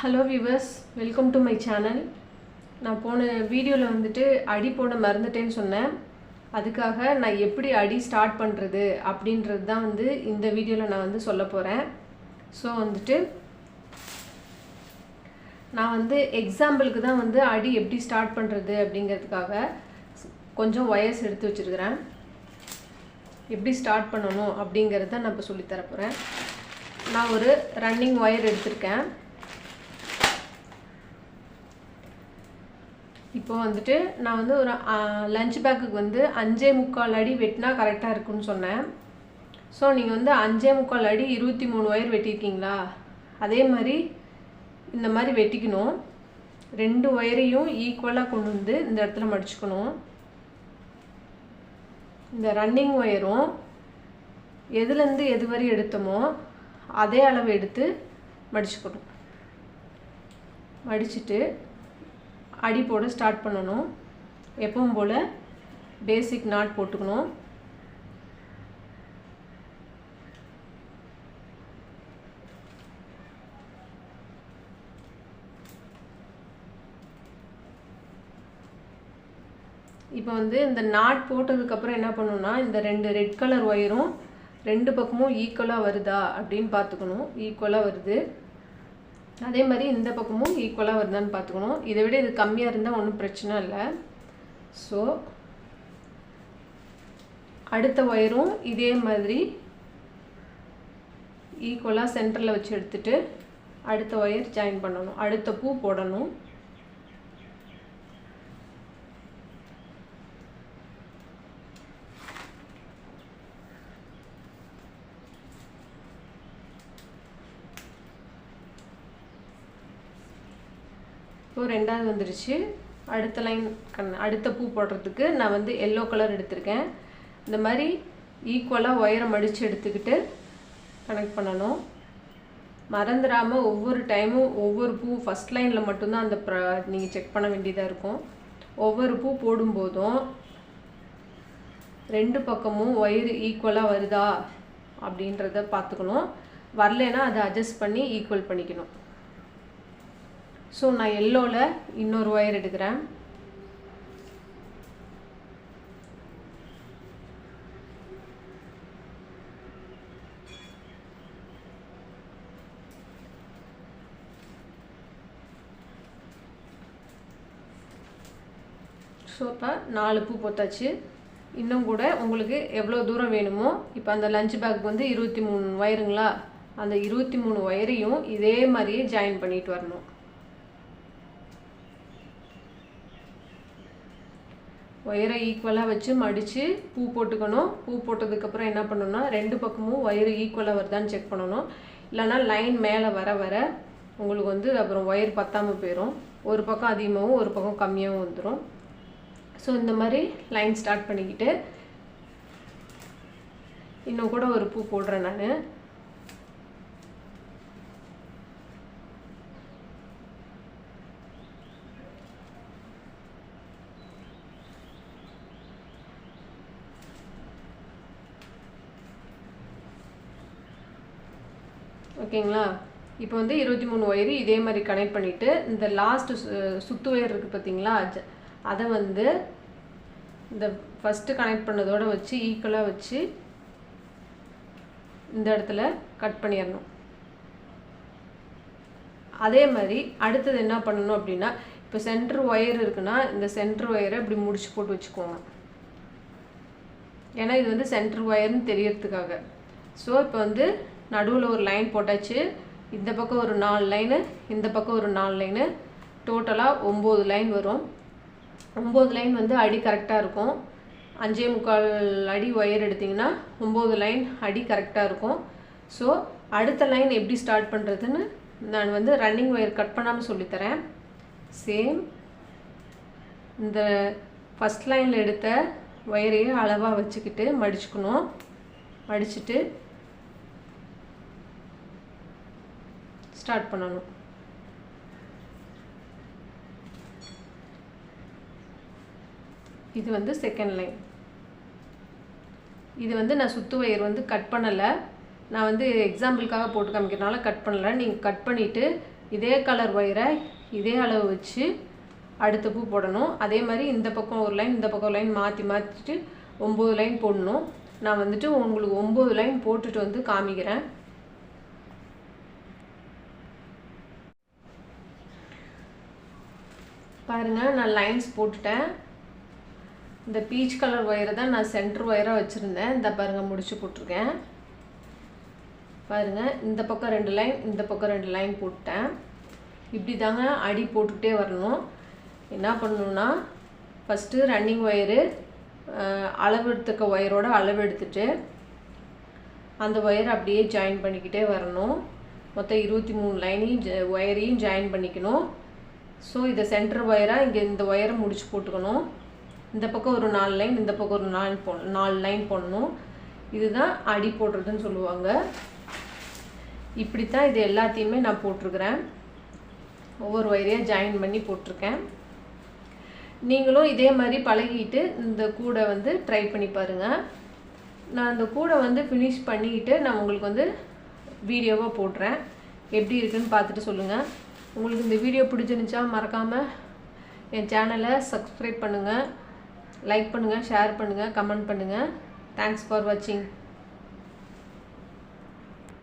Hello viewers, welcome to my channel. நான் போன வீடியோல வந்துட்டு அடி போட மறந்துட்டேன்னு சொன்னேன். அதுக்காக நான் எப்படி அடி ஸ்டார்ட் பண்றது அப்படின்றது தான் வந்து இந்த வீடியோல நான் வந்து சொல்ல போறேன். சோ வந்துட்டு நான் வந்து எக்ஸாம்பிளுக்கு தான் வந்து அடி எப்படி ஸ்டார்ட் பண்றது அப்படிங்கிறதுக்காக கொஞ்சம் வயர்ஸ் எடுத்து வச்சிருக்கேன். எப்படி ஸ்டார்ட் பண்ணனும் அப்படிங்கறத நான் இப்ப சொல்லி தர போறேன். நான் ஒரு ரன்னிங் வயர் எடுத்துர்க்கேன். இப்போ வந்துட்டு நான் வந்து ஒரு லஞ்ச் பேக்குக்கு வந்து 5.25 அடி வெட்டினா கரெக்ட்டா இருக்கும்னு சொன்னேன். சோ நீங்க வந்து 5.25 அடி 23 வயர் வெட்டிருக்கீங்களா? அதே மாதிரி இந்த மாதிரி வெட்டிக்கணும். ரெண்டு வயரையும் ஈக்குவலா கொண்டு வந்து இந்த இடத்துல மடிச்சுக்கணும். இந்த ரன்னிங் வயரும் எதுல இருந்து எது வரை எடுத்தோமோ அதே அளவு எடுத்து மடிச்சுக்கணும். மடிச்சிட்டு அடி போட ஸ்டார்ட் பண்ணனும். எப்பவும் போல பேசிக் நாட் போட்டுக்கணும். இப்போ வந்து இந்த நாட் போட்டதுக்கு அப்புறம் என்ன பண்ணனும்னா இந்த ரெண்டு ரெட் கலர் வயரும் ரெண்டு பக்கமும் ஈக்குவலா வருதா அப்படினு பாத்துக்கணும். ஈக்குவலா வருது. அதே மாதிரி இந்த பக்கமும் ஈக்குவலா வருதான்னு பாத்துக்கணும். இதை விட இது கம்மியா இருந்தா ஒண்ணும் பிரச்சனை இல்ல. சோ அடுத்த வயரும் இதே மாதிரி ஈக்குவலா சென்டர்ல வச்சு எடுத்துட்டு அடுத்த வயர் ஜாயின் பண்ணனும். அடுத்த பூ போடணும். இப்போ ரெண்டாவது வந்துருச்சு. அடுத்த லைன் அடுத்த பூ போடுறதுக்கு நான் வந்து yellow கலர் எடுத்துர்க்கேன். இந்த மாதிரி ஈக்குவலா வயரை மடிச்சு எடுத்துக்கிட்டு கனெக்ட் பண்ணனும். மறந்துடாம ஒவ்வொரு டைமும் ஒவ்வொரு பூ ஃபர்ஸ்ட் லைன்ல மட்டும் தான் அந்த நீங்க செக் பண்ண வேண்டியதா இருக்கும். ஒவ்வொரு பூ போடும்போதும் ரெண்டு பக்கமும் வயர் ஈக்குவலா வருதா அப்படின்றத பாத்துக்கணும். வரலனா அதை அட்ஜஸ்ட் பண்ணி ஈக்குவல் பண்ணிக்கணும். சோ நான் yellowல இன்னொரு வயர் எடுக்கிறேன். சோ இப்ப 4 பூ போட்டாச்சு. இன்னும் கூட உங்களுக்கு எவ்வளவு தூரம் வேணுமோ இப்போ அந்த லஞ்ச் பேக் வந்து 23 வயருங்களா? அந்த 23 வயரையும் இதே மாதிரியே ஜாயின் பண்ணிட்டு வரணும். வயரை ஈக்குவலா வச்சு மடிச்சு பூ போட்டுக்கணும். பூ போட்டதுக்கு அப்புறம் என்ன பண்ணனும்னா ரெண்டு பக்கமும் வயர் ஈக்குவலா வருதான்னு செக் பண்ணனும். இல்லனா லைன் மேலே வர வர உங்களுக்கு வந்து அப்புறம் வயர் பத்தாம போயிடும். ஒரு பக்கம் அதிகமாவும் ஒரு பக்கம் கம்மியாவும் வந்துரும். சோ இந்த மாதிரி லைன் ஸ்டார்ட் பண்ணிக்கிட்டு இன்னும் கூட ஒரு பூ போடுறேன் நானு. ஓகேங்களா? இப்போ வந்து 23 வயர் இதே மாதிரி கனெக்ட் பண்ணிட்டு இந்த லாஸ்ட் சுத்து வயர் இருக்கு பாத்தீங்களா? அத வந்து இந்த ஃபர்ஸ்ட் கனெக்ட் பண்ணதோட வச்சு ஈக்குவலா வச்சு இந்த இடத்துல கட் பண்ணிரணும். அதே மாதிரி அடுத்து என்ன பண்ணனும் அப்படினா இப்போ சென்டர் வயர் இருக்குனா இந்த சென்டர் வயரை இப்படி முடிச்சு போட்டு வெச்சுக்கோங்க. ஏனா இது வந்து சென்டர் வயர்னு தெரியறதுக்காக. சோ இப்போ வந்து நடுவுல ஒரு லைன் போட்டாச்சு. இந்த பக்கம் ஒரு 4 லைன், இந்த பக்கம் ஒரு 4 லைன். டோட்டலா 9 லைன் வரும். 9 லைன் வந்து அடி கரெக்ட்டா இருக்கும். 5.25 அடி வயர் எடுத்தீங்கன்னா 9 லைன் அடி கரெக்ட்டா இருக்கும். சோ அடுத்த லைன் எப்படி ஸ்டார்ட் பண்றதுன்னு நான் வந்து ரன்னிங் வயர் கட் பண்ணாம சொல்லி தரேன். சேம் இந்த ஃபர்ஸ்ட் லைன்ல எடுத்த வயரையே அளவா வச்சுக்கிட்டு மடிச்சுக்கணும். மடிச்சிட்டு ஸ்டார்ட் பண்ணனும். இது வந்து செகண்ட் லைன். இது வந்து நான் சுத்து வயர் வந்து கட் பண்ணல. நான் வந்து எக்ஸாம்பிளுக்காக போட்டு காமிக்கிறனால கட் பண்ணல. நீங்க கட் பண்ணிட்டு இதே கலர் ஒயரை இதே அளவு வச்சு அடுத்த பூ போடணும். அதே மாதிரி இந்த பக்கம் ஒரு லைன் இந்த பக்கம் லைன் மாற்றி மாற்றிட்டு 9 லைன் போடணும். நான் வந்துட்டு உங்களுக்கு 9 லைன் போட்டுட்டு வந்து காமிக்கிறேன். பாருங்கள், நான் லைன்ஸ் போட்டுட்டேன். இந்த பீச் கலர் ஒயரை தான் நான் சென்டர் ஒயராக வச்சுருந்தேன். இந்த பாருங்கள், முடிச்சு போட்டிருக்கேன். பாருங்கள், இந்த பக்கம் 2 லைன் இந்த பக்கம் 2 லைன் போட்டேன். இப்படி தாங்க அடி போட்டுக்கிட்டே வரணும். என்ன பண்ணணுன்னா, ஃபஸ்ட்டு ரன்னிங் ஒயரு அளவு எடுத்துக்க ஒயரோட அளவு எடுத்துட்டு அந்த ஒயரை அப்படியே ஜாயின் பண்ணிக்கிட்டே வரணும். மொத்தம் 23 லைனையும் ஒயரையும் ஜாயின் பண்ணிக்கணும். ஸோ இதை சென்டர் ஒயராக இங்கே இந்த ஒயரை முடிச்சு போட்டுக்கணும். இந்த பக்கம் ஒரு 4 லைன் இந்த பக்கம் ஒரு 4 லைன் போடணும். இதுதான் அடி போடுறதுன்னு சொல்லுவாங்க. இப்படித்தான் இது எல்லாத்தையுமே நான் போட்டிருக்கிறேன். ஒவ்வொரு ஒயரையாக ஜாயின் பண்ணி போட்டிருக்கேன். நீங்களும் இதே மாதிரி பழகிட்டு இந்த கூடை வந்து ட்ரை பண்ணி பாருங்கள். நான் இந்த கூடை வந்து ஃபினிஷ் பண்ணிக்கிட்டு நான் உங்களுக்கு வந்து வீடியோவாக போடுறேன். எப்படி இருக்குன்னு பார்த்துட்டு சொல்லுங்கள். உங்களுக்கு இந்த வீடியோ பிடிச்சிருந்துச்சா மறக்காமல் என் சேனலை சப்ஸ்கிரைப் பண்ணுங்கள், லைக் பண்ணுங்கள், ஷேர் பண்ணுங்கள், கமெண்ட் பண்ணுங்கள். தேங்க்ஸ் ஃபார் வாட்சிங்.